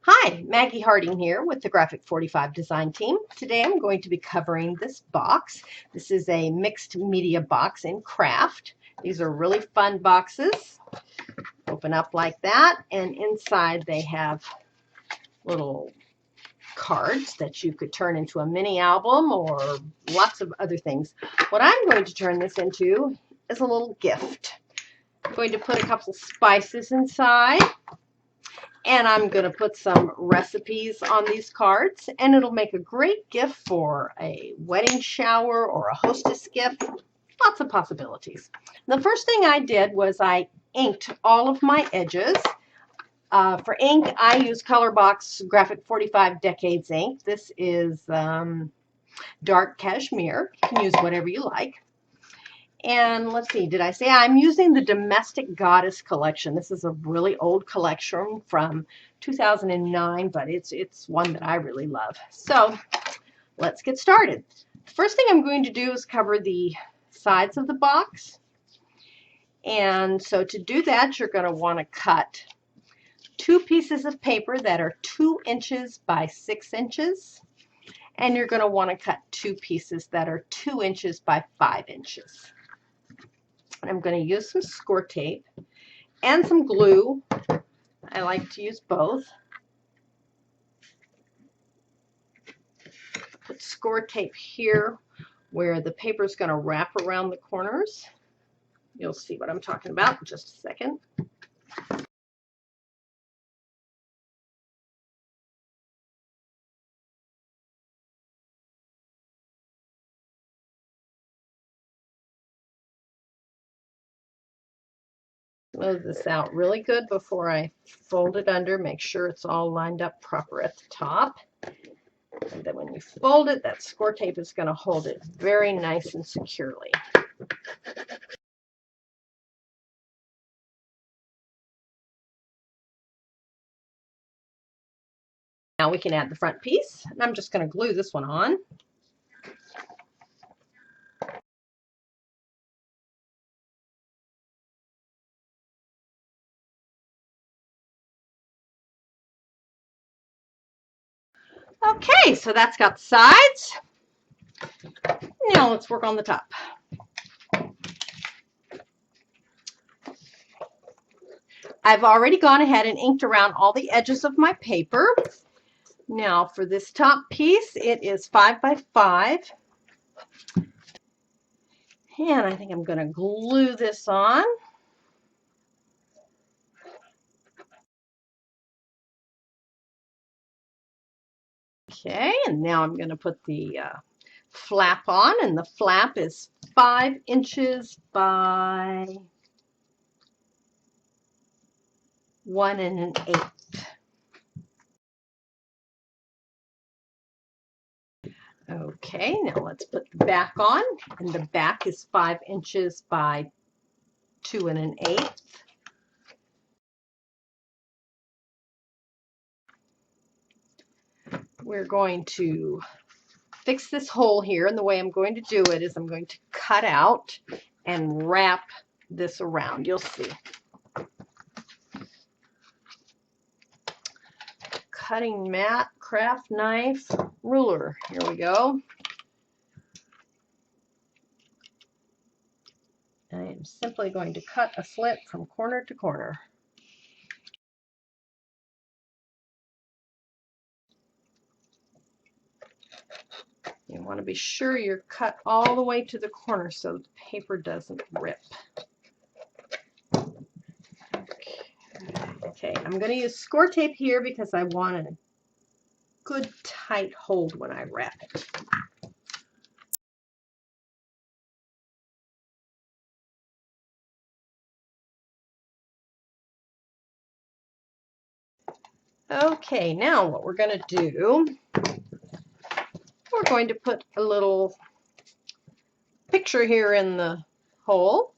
Hi, Maggie Harding here with the Graphic 45 design team. Today I'm going to be covering this box. This is a mixed media box in craft. These are really fun boxes. Open up like that, and inside they have little cards that you could turn into a mini album or lots of other things. What I'm going to turn this into is a little gift. I'm going to put a couple spices inside. And I'm going to put some recipes on these cards, and it'll make a great gift for a wedding shower or a hostess gift. Lots of possibilities. The first thing I did was I inked all of my edges. For ink, I use Colorbox Graphic 45 Decades ink. This is dark cashmere. You can use whatever you like. And let's see, did I say I'm using the Domestic Goddess collection? This is a really old collection from 2009, but it's one that I really love. So let's get started. The first thing I'm going to do is cover the sides of the box. And so to do that, you're going to want to cut two pieces of paper that are 2 inches by 6 inches. And you're going to want to cut two pieces that are 2 inches by 5 inches. I'm going to use some score tape and some glue. I like to use both. Put score tape here where the paper is going to wrap around the corners. You'll see what I'm talking about in just a second. Smooth this out really good before I fold it under. Make sure it's all lined up proper at the top. And then when you fold it, that score tape is going to hold it very nice and securely. Now we can add the front piece, and I'm just going to glue this one on. Okay, so that's got the sides. Now let's work on the top. I've already gone ahead and inked around all the edges of my paper. Now for this top piece, it is 5 by 5. And I think I'm going to glue this on. Okay, and now I'm going to put the flap on, and the flap is 5 inches by 1 1/8. Okay, now let's put the back on, and the back is 5 inches by 2 1/8. We're going to fix this hole here, and the way I'm going to do it is I'm going to cut out and wrap this around. You'll see. Cutting mat, craft knife, ruler. Here we go. I am simply going to cut a slit from corner to corner. You want to be sure you're cut all the way to the corner so the paper doesn't rip. Okay, I'm going to use score tape here because I want a good tight hold when I wrap it. Okay, now what we're going to do, we're going to put a little picture here in the hole.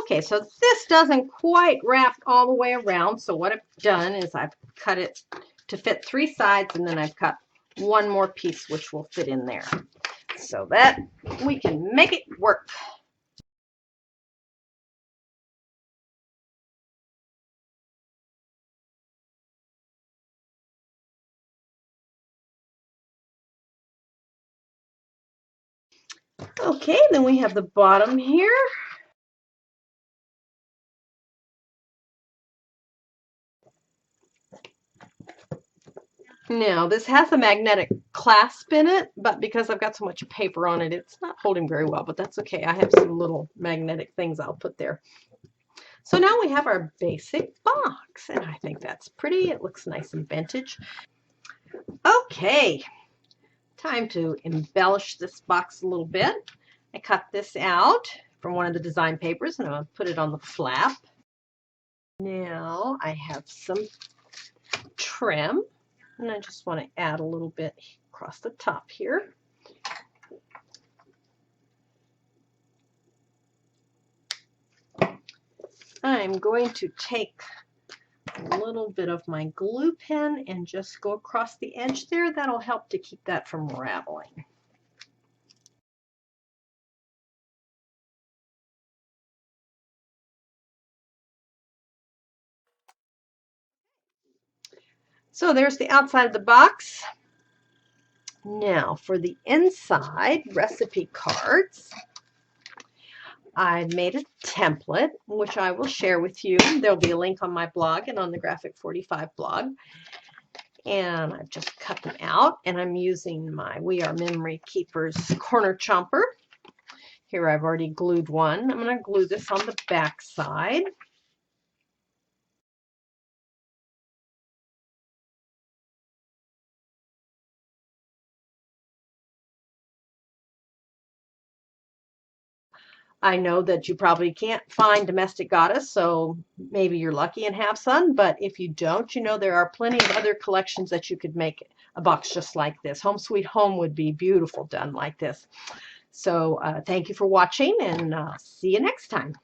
Okay, so this doesn't quite wrap all the way around. So what I've done is I've cut it to fit 3 sides, and then I've cut one more piece which will fit in there so that we can make it work. Okay, then we have the bottom here. Now, this has a magnetic clasp in it, but because I've got so much paper on it, it's not holding very well, but that's okay. I have some little magnetic things I'll put there. So now we have our basic box, and I think that's pretty. It looks nice and vintage. Okay, time to embellish this box a little bit. I cut this out from one of the design papers, and I'll put it on the flap. Now I have some trim, and I just want to add a little bit across the top here. I'm going to take a little bit of my glue pen and just go across the edge there. That'll help to keep that from raveling. So there's the outside of the box. Now for the inside recipe cards, I made a template, which I will share with you. There'll be a link on my blog and on the Graphic 45 blog. And I've just cut them out, and I'm using my We Are Memory Keepers corner chomper. Here I've already glued one. I'm going to glue this on the back side. I know that you probably can't find Domestic Goddess, so maybe you're lucky and have some, but if you don't, you know there are plenty of other collections that you could make a box just like this. Home Sweet Home would be beautiful done like this. So thank you for watching, and see you next time.